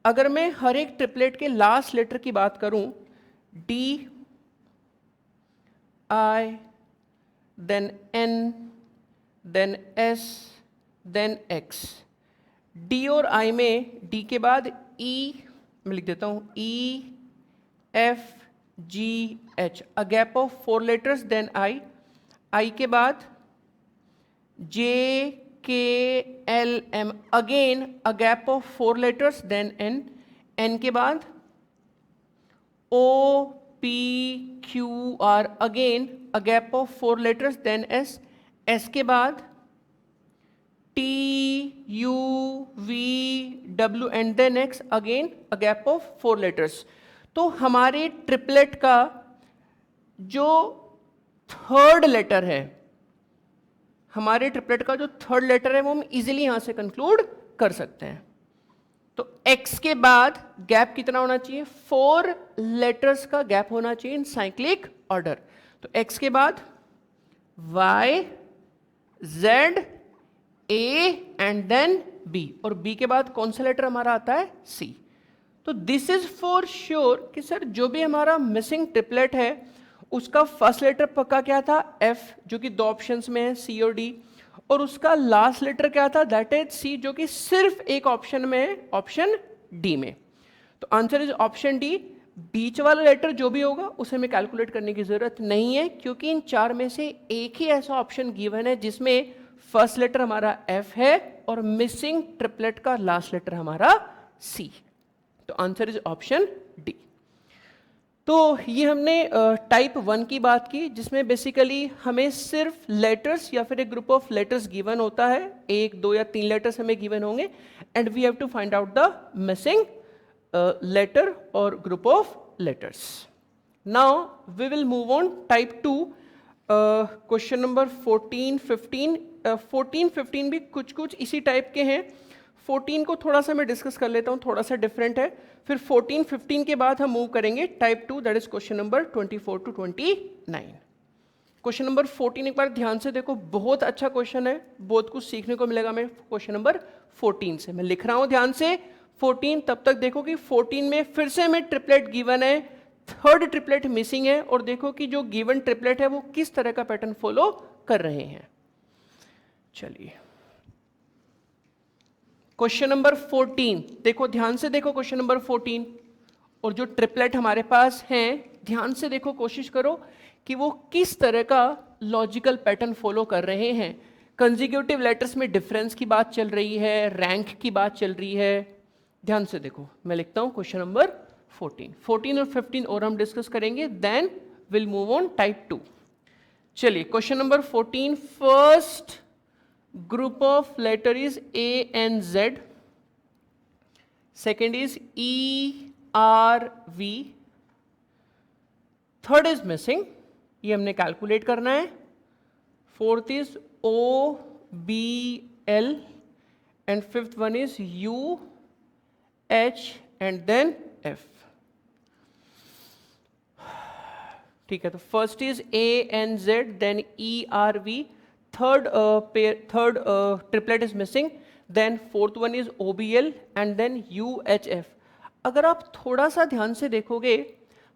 अगर मैं हर एक ट्रिपलेट के लास्ट लेटर की बात करूं, D, I, then N, then S, then X. D और आई में डी के बाद ई, मैं लिख देता हूं E, F, G, H, a gap of 4 letters, then I. I के बाद J, K, L, M, again a gap of 4 letters, then N. N के बाद O, P, Q, R, again a gap of 4 letters, then S. S के बाद T, U, V, W and then X, again a gap of 4 letters. तो हमारे triplet का जो third letter है, हमारे ट्रिपलेट का जो थर्ड लेटर है वो हम इजीली यहां से कंक्लूड कर सकते हैं। तो x के बाद गैप कितना होना चाहिए? 4 लेटर्स का गैप होना चाहिए इन साइक्लिक ऑर्डर। तो x के बाद y, z, a and then b, और b के बाद कौन सा लेटर हमारा आता है? c। तो दिस इज फॉर श्योर कि सर जो भी हमारा मिसिंग ट्रिपलेट है उसका फर्स्ट लेटर पक्का क्या था? f, जो कि 2 ऑप्शंस में है, c और d। और उसका लास्ट लेटर क्या था? दैट इज c, जो कि सिर्फ एक ऑप्शन में है, ऑप्शन डी में। तो आंसर इज ऑप्शन डी। बीच वाला लेटर जो भी होगा उसे हमें कैलकुलेट करने की जरूरत नहीं है, क्योंकि इन 4 में से एक ही ऐसा ऑप्शन गिवन है जिसमें फर्स्ट लेटर हमारा f है और मिसिंग ट्रिपलेट का लास्ट लेटर हमारा c। तो आंसर इज ऑप्शन डी। तो ये हमने टाइप 1 की बात की, जिसमें बेसिकली हमें सिर्फ लेटर्स या फिर एक ग्रुप ऑफ लेटर्स गिवन होता है, 1, 2 या 3 लेटर्स हमें गिवन होंगे, and we have to find out the missing letter और group of letters. Now we will move on type 2, question number 14, 15। 14, 15 भी कुछ इसी टाइप के हैं। 14 को थोड़ा सा मैं डिस्कस कर लेता हूँ, थोड़ा सा डिफरेंट है। फिर 14, 15 के बाद हम मूव करेंगे type 2, that is question number 24 to 29। Question number 14 एक बार ध्यान से देखो, बहुत अच्छा क्वेश्चन है, बहुत कुछ सीखने को मिलेगा मैं क्वेश्चन नंबर 14 से। मैं लिख रहा हूँ ध्यान से 14, तब तक देखो कि 14 में फिर से हमें ट्रिपलेट गिवन है, थर्ड ट्रिपलेट मिसिंग है, और देखो कि जो गिवन ट्रिपलेट है वो किस तरह का पैटर्न फॉलो कर रहे हैं। चलिए, क्वेश्चन नंबर 14 देखो, ध्यान से देखो क्वेश्चन नंबर 14, और जो ट्रिपलेट हमारे पास हैं ध्यान से देखो, कोशिश करो कि वो किस तरह का लॉजिकल पैटर्न फॉलो कर रहे हैं। कंजिक्यूटिव लेटर्स में डिफरेंस की बात चल रही है, रैंक की बात चल रही है। ध्यान से देखो, मैं लिखता हूं क्वेश्चन नंबर 14। 14 और 15 और हम डिस्कस करेंगे, then will move on type 2। चलिए, question number 14, first group of letter is A and Z, second is E, R, V, third is missing, ये हमने कैलकुलेट करना है। Fourth is O, B, L and fifth one is U, H and then F। ठीक है, तो first is A and Z, then E, R, V, third triplet is missing, then fourth one is OBL and then UHF। अगर आप थोड़ा सा ध्यान से देखोगे,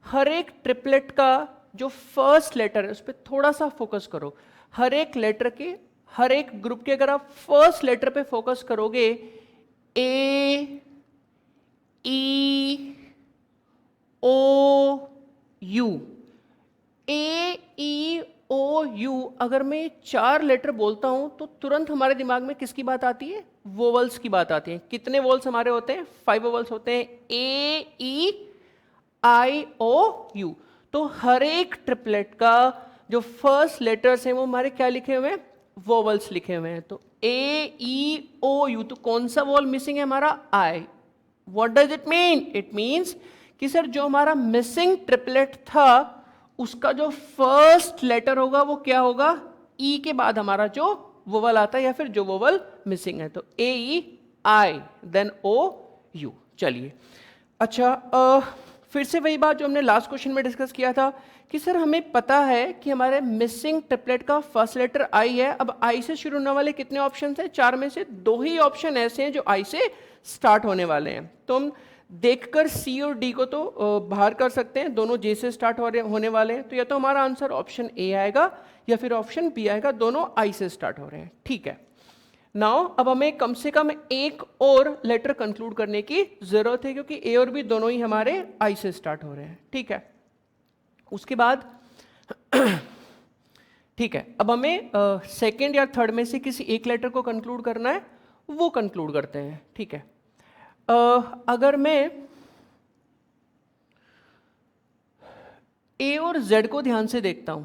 हर एक ट्रिपलेट का जो फर्स्ट लेटर है उस पर थोड़ा सा फोकस करो। हर एक लेटर के, हर एक ग्रुप के अगर आप फर्स्ट लेटर पे फोकस करोगे, A, E, O U, A E O U, अगर मैं 4 लेटर बोलता हूं तो तुरंत हमारे दिमाग में किसकी बात आती है? वोवल्स की बात आती है। कितने वोवल्स हमारे होते हैं? 5 वोवल्स होते हैं, ए ई आई ओ यू। तो हर एक ट्रिपलेट का जो फर्स्ट लेटर्स हैं वो हमारे क्या लिखे हुए हैं? वोवल्स लिखे हुए हैं। तो ए ई ओ यू, तो कौन सा वोवल मिसिंग है? हमारा I. What does it mean? It means कि सर जो हमारा मिसिंग ट्रिपलेट था उसका जो फर्स्ट लेटर होगा वो क्या होगा? ई के बाद हमारा जो वोवल आता है या फिर जो वोवल मिसिंग है, तो ए ई आई देन ओ यू। चलिए, अच्छा, फिर से वही बात जो हमने लास्ट क्वेश्चन में डिस्कस किया था कि सर हमें पता है कि हमारे मिसिंग ट्रिपलेट का फर्स्ट लेटर आई है। अब आई से शुरू होने वाले कितने ऑप्शन हैं? 4 में से 2 ही ऑप्शन ऐसे हैं जो आई से स्टार्ट होने वाले हैं। तो हम देखकर सी और डी को तो बाहर कर सकते हैं, दोनों जे से स्टार्ट होने वाले हैं। तो या तो हमारा आंसर ऑप्शन ए आएगा या फिर ऑप्शन बी आएगा, दोनों आई से स्टार्ट हो रहे हैं। ठीक है, नाउ अब हमें कम से कम एक और लेटर कंक्लूड करने की जरूरत है क्योंकि ए और बी दोनों ही हमारे आई से स्टार्ट हो रहे हैं। ठीक है, उसके बाद ठीक है, अब हमें सेकंड या थर्ड में से किसी एक लेटर को कंक्लूड करना है, वो कंक्लूड करते हैं। ठीक है, अगर मैं ए और जेड को ध्यान से देखता हूं,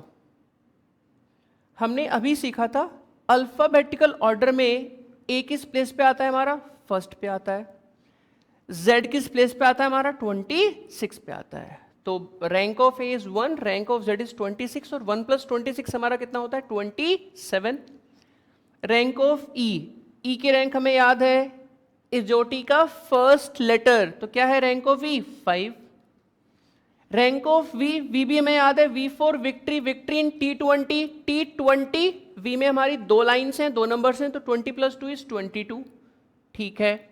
हमने अभी सीखा था अल्फाबेटिकल ऑर्डर में ए किस प्लेस पे आता है? हमारा फर्स्ट पे आता है। जेड किस प्लेस पे आता है? हमारा 26 पे आता है। तो rank of A is 1, rank of Z is 26 और 1 + 26 हमारा कितना होता है? 27। रैंक ऑफ ई की रैंक हमें याद है, इजोटी का फर्स्ट लेटर, तो क्या है rank of E? 5। Rank of V भी हमें याद है, V for victory, victory in T20 V में हमारी 2 लाइन्स हैं, 2 नंबर्स हैं, तो 20 + 2 इज 22। ठीक है,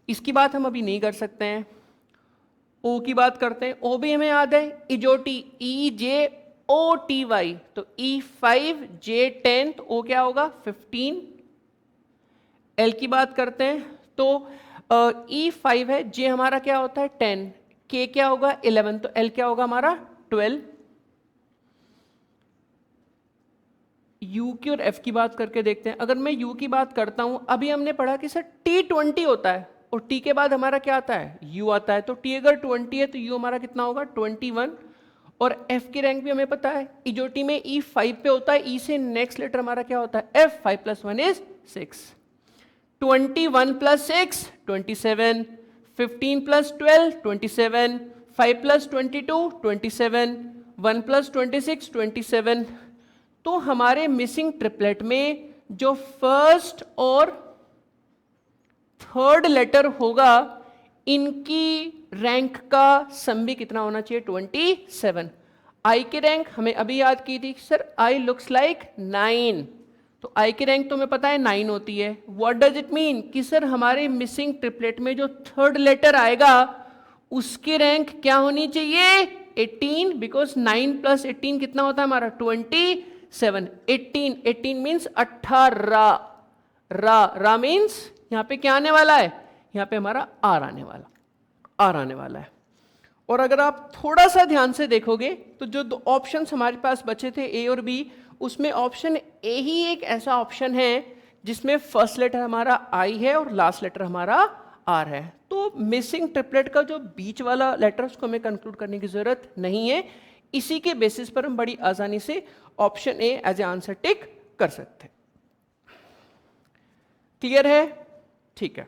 इसकी बात हम अभी नहीं कर सकते हैं। ओ की बात करते हैं, ओ भी हमें याद है, इजोटी EJOTY, तो E5 J10, तो ओ क्या होगा? 15। एल की बात करते हैं तो E5 है, जे हमारा क्या होता है? 10, के क्या होगा? 11, तो एल क्या होगा हमारा? 12। यू की और एफ की बात करके देखते हैं। अगर मैं यू की बात करता हूं, अभी हमने पढ़ा कि सर T20 होता है और टी के बाद हमारा क्या आता है? यू आता है। तो टी अगर 20 है तो यू हमारा कितना होगा? 21। और एफ की रैंक भी हमें पता है, इजोटी में E5 पे होता है, ई से नेक्स्ट लेटर हमारा क्या होता है? एफ। 5 + 1 इज 6। 21 + 6 27, 15 + 12 27, 5 + 22 27, 1 + 26 27। तो हमारे मिसिंग ट्रिपलेट में जो फर्स्ट और थर्ड लेटर होगा, इनकी रैंक का सम भी कितना होना चाहिए? 27। आई की रैंक हमें अभी याद की थी, सर आई लुक्स लाइक 9, तो आई की रैंक तो हमें पता है 9 होती है। What does it mean? कि सर हमारे मिसिंग ट्रिपलेट में जो थर्ड लेटर आएगा उसकी रैंक क्या होनी चाहिए? 18, बिकॉज 9 + 18 कितना होता है हमारा? 27। 18 मीन्स 18। रा मीन्स यहाँ पे क्या आने वाला है? यहाँ पे हमारा आर आने वाला है। और अगर आप थोड़ा सा ध्यान से देखोगे तो जो 2 ऑप्शंस हमारे पास बचे थे ए और बी, उसमें ऑप्शन ए ही एक ऐसा ऑप्शन है जिसमें फर्स्ट लेटर हमारा आई है और लास्ट लेटर हमारा आर है। तो मिसिंग ट्रिपलेट का जो बीच वाला लेटर उसको हमें कंक्लूड करने की जरूरत नहीं है। इसी के बेसिस पर हम बड़ी आसानी से option A as A answer tick कर सकते हैं। क्लियर है? ठीक है,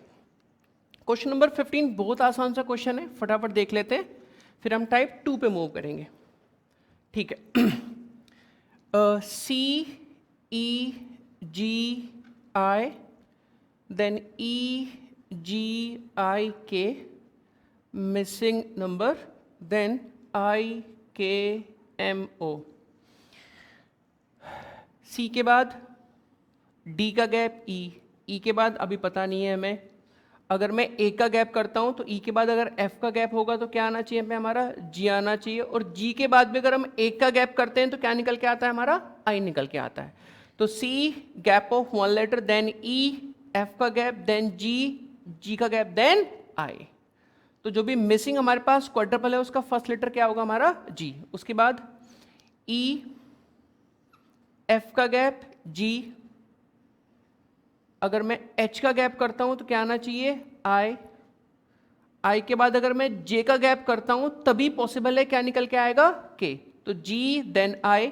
क्वेश्चन नंबर 15 बहुत आसान सा क्वेश्चन है, फटाफट देख लेते हैं, फिर हम टाइप 2 पे मूव करेंगे। ठीक है, CEGI then EGIK missing number then IKMO। C के बाद D का गैप E के बाद अभी पता नहीं है हमें। अगर मैं ए का गैप करता हूं तो ई के बाद अगर एफ का गैप होगा तो क्या आना चाहिए पे? हमारा जी आना चाहिए। और जी के बाद भी अगर हम ए का गैप करते हैं तो क्या निकल के आता है? हमारा आई निकल के आता है। तो C gap of 1 letter then E, F का गैप देन जी, जी का गैप देन आई। तो जो भी मिसिंग हमारे पास क्वाड्रपल है उसका फर्स्ट लेटर क्या होगा हमारा G। उसके बाद E, F का गैप G, अगर मैं H का गैप करता हूं तो क्या आना चाहिए I के बाद अगर मैं J का गैप करता हूं तभी पॉसिबल है क्या निकल के आएगा K। तो G देन I।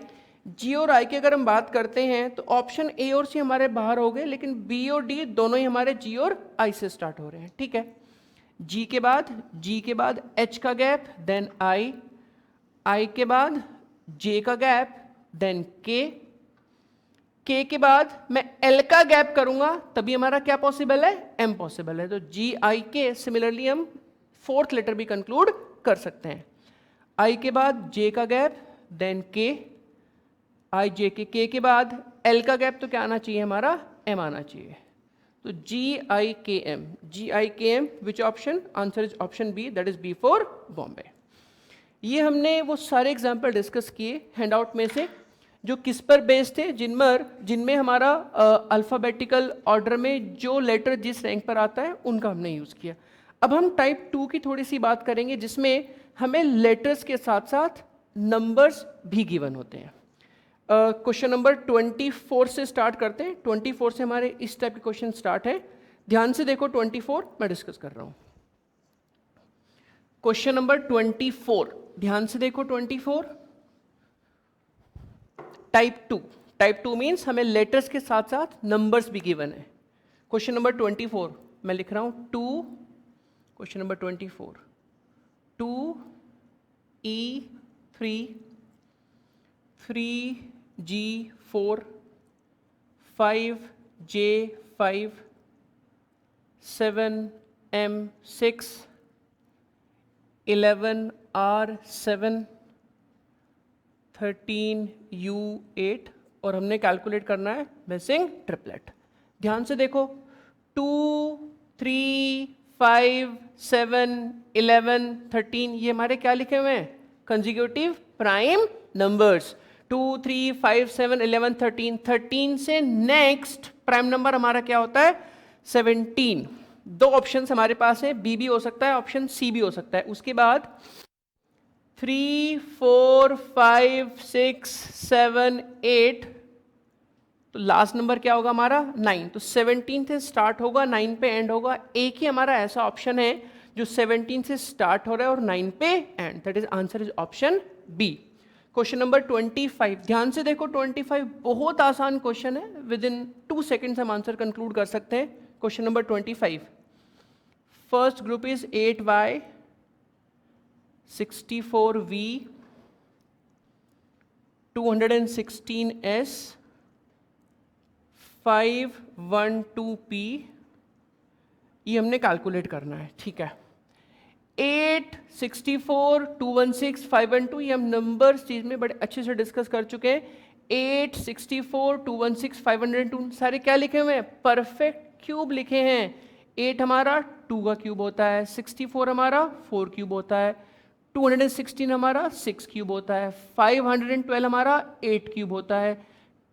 G और I की अगर हम बात करते हैं तो ऑप्शन A और C हमारे बाहर हो गए, लेकिन B और D दोनों ही हमारे G और I से स्टार्ट हो रहे हैं, ठीक है। G के बाद H का गैप देन I के बाद J का गैप देन K के बाद मैं L का गैप करूंगा तभी हमारा क्या पॉसिबल है M पॉसिबल है। तो GIK सिमिलरली हम फोर्थ लेटर भी कंक्लूड कर सकते हैं। I के बाद J का गैप देन K के बाद L का गैप तो क्या आना चाहिए हमारा M आना चाहिए। तो GIKM which option, answer is option B, that is B for Bombay. ये हमने वो सारे एग्जाम्पल डिस्कस किए हैंडआउट में से जो किस पर बेस्ड थे, जिनमें हमारा अल्फ़ाबेटिकल ऑर्डर में जो लेटर जिस रैंक पर आता है उनका हमने यूज़ किया। अब हम टाइप 2 की थोड़ी सी बात करेंगे जिसमें हमें लेटर्स के साथ साथ नंबर्स भी गिवन होते हैं। क्वेश्चन नंबर 24 से स्टार्ट करते हैं। 24 से हमारे इस टाइप के क्वेश्चन स्टार्ट है। ध्यान से देखो 24 मैं डिस्कस कर रहा हूं। क्वेश्चन नंबर 24, ध्यान से देखो 24। टाइप 2 मीन्स हमें लेटर्स के साथ साथ नंबर्स भी गिवन है। क्वेश्चन नंबर 24 मैं लिख रहा हूं 2, question number 24 2E3 3G4 5J5 7M6 11R7 13U8 और हमने कैलकुलेट करना है मिसिंग ट्रिपलेट। ध्यान से देखो 2 3 5 7 11 13 ये हमारे क्या लिखे हुए हैं कंसेक्यूटिव प्राइम नंबर्स। 2 3 5 7 11 13 13 से नेक्स्ट प्राइम नंबर हमारा क्या होता है 17। दो ऑप्शंस हमारे पास है, बी भी हो सकता है, ऑप्शन सी भी हो सकता है। उसके बाद 3 4 5 6 7 8 तो लास्ट नंबर क्या होगा हमारा 9। तो 17 से स्टार्ट होगा 9 पे एंड होगा। एक ही हमारा ऐसा ऑप्शन है जो 17 से स्टार्ट हो रहा है और 9 पे end, that is answer is option B. Question number 25, ध्यान से देखो 25 बहुत आसान क्वेश्चन है, विद इन 2 सेकेंड्स हम आंसर कंक्लूड कर सकते हैं। Question number 25, first group is 8y 64v 216s 512p ये हमने कैलकुलेट करना है, ठीक है। 8 64 216 512 ये हम नंबर्स चीज में बड़े अच्छे से डिस्कस कर चुके हैं। 8 64 216 502 सारे क्या लिखे हुए हैं परफेक्ट क्यूब लिखे हैं। 8 हमारा 2 का क्यूब होता है, 64 हमारा 4 क्यूब होता है, 216 हमारा 6 क्यूब होता है, 512 हमारा 8 क्यूब होता है,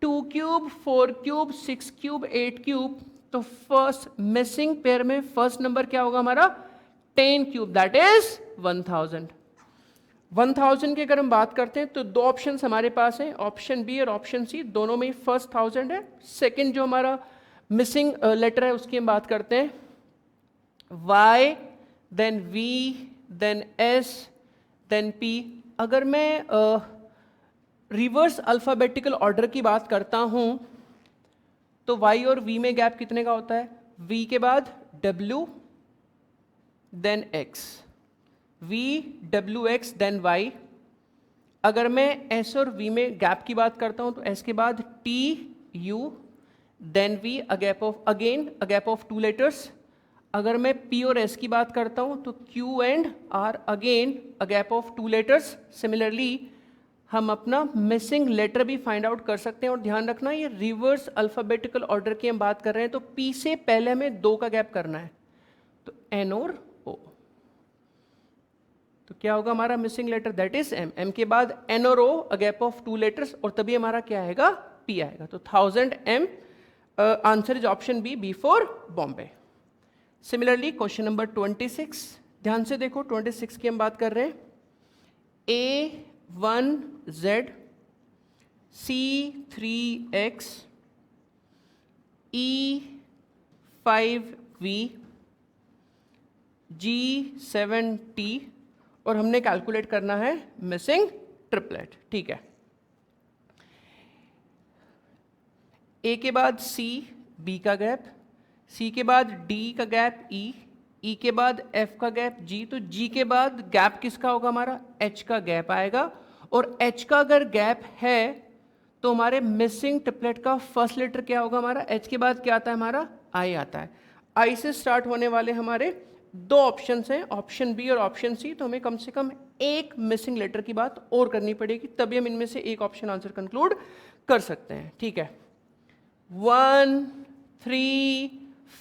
2 क्यूब 4 क्यूब 6 क्यूब 8 क्यूब। तो फर्स्ट मिसिंग पेयर में फर्स्ट नंबर क्या होगा हमारा 10 क्यूब, दैट इज 1000। 1000 की अगर हम बात करते हैं तो दो ऑप्शन हमारे पास हैं, ऑप्शन बी और ऑप्शन सी, दोनों में फर्स्ट 1000 है। सेकंड जो हमारा मिसिंग लेटर है उसकी हम बात करते हैं, Y then V then S then P। अगर मैं रिवर्स अल्फ़ाबेटिकल ऑर्डर की बात करता हूं तो Y और V में गैप कितने का होता है, V के बाद W then X, V W X then Y। अगर मैं S और V में गैप की बात करता हूं तो S के बाद T U then V, a gap of 2 letters. अगर मैं P और S की बात करता हूं तो Q and R, again a gap of 2 letters. Similarly हम अपना मिसिंग लेटर भी फाइंड आउट कर सकते हैं। और ध्यान रखना ये रिवर्स अल्फ़ाबेटिकल ऑर्डर की हम बात कर रहे हैं तो P से पहले हमें 2 का गैप करना है, तो N और O। तो क्या होगा हमारा missing letter, that is M। M के बाद N और O, a gap of 2 letters, और तभी हमारा क्या आएगा P आएगा। तो 1000 M, answer is option B, B for Bombay. Similarly question number 26, ध्यान से देखो 26 की हम बात कर रहे हैं। A1Z C3X E5V G7T और हमने कैलकुलेट करना है मिसिंग ट्रिपलेट। ठीक है, ए के बाद सी, बी का गैप, सी के बाद डी का गैप ई, ई के बाद एफ का गैप जी, तो जी के बाद गैप किसका होगा हमारा, एच का गैप आएगा। और एच का अगर गैप है तो हमारे मिसिंग ट्रिपलेट का फर्स्ट लेटर क्या होगा हमारा, एच के बाद क्या आता है हमारा, आई आता है। आई से स्टार्ट होने वाले हमारे दो ऑप्शंस हैं, ऑप्शन बी और ऑप्शन सी, तो हमें कम से कम एक मिसिंग लेटर की बात और करनी पड़ेगी, तभी हम इनमें से एक ऑप्शन आंसर कंक्लूड कर सकते हैं। ठीक है, 1 3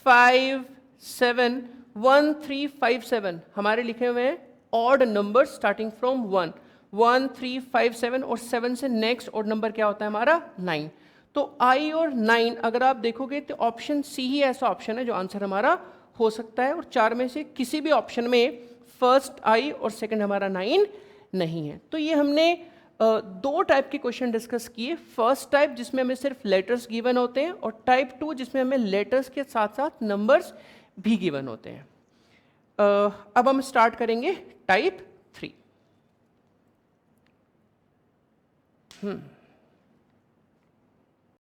5 7 1 3 5 7 हमारे लिखे हुए हैं ऑड नंबर स्टार्टिंग फ्रॉम 1 1 3 5 7 और 7 से नेक्स्ट ऑड नंबर क्या होता है हमारा 9। तो आई और 9 अगर आप देखोगे तो ऑप्शन सी ही ऐसा ऑप्शन है जो आंसर हमारा हो सकता है, और चार में से किसी भी ऑप्शन में फर्स्ट आई और सेकंड हमारा 9 नहीं है। तो ये हमने दो टाइप के क्वेश्चन डिस्कस किए, फर्स्ट टाइप जिसमें हमें सिर्फ लेटर्स गिवन होते हैं, और टाइप 2 जिसमें हमें लेटर्स के साथ साथ नंबर्स भी गिवन होते हैं। अब हम स्टार्ट करेंगे टाइप 3।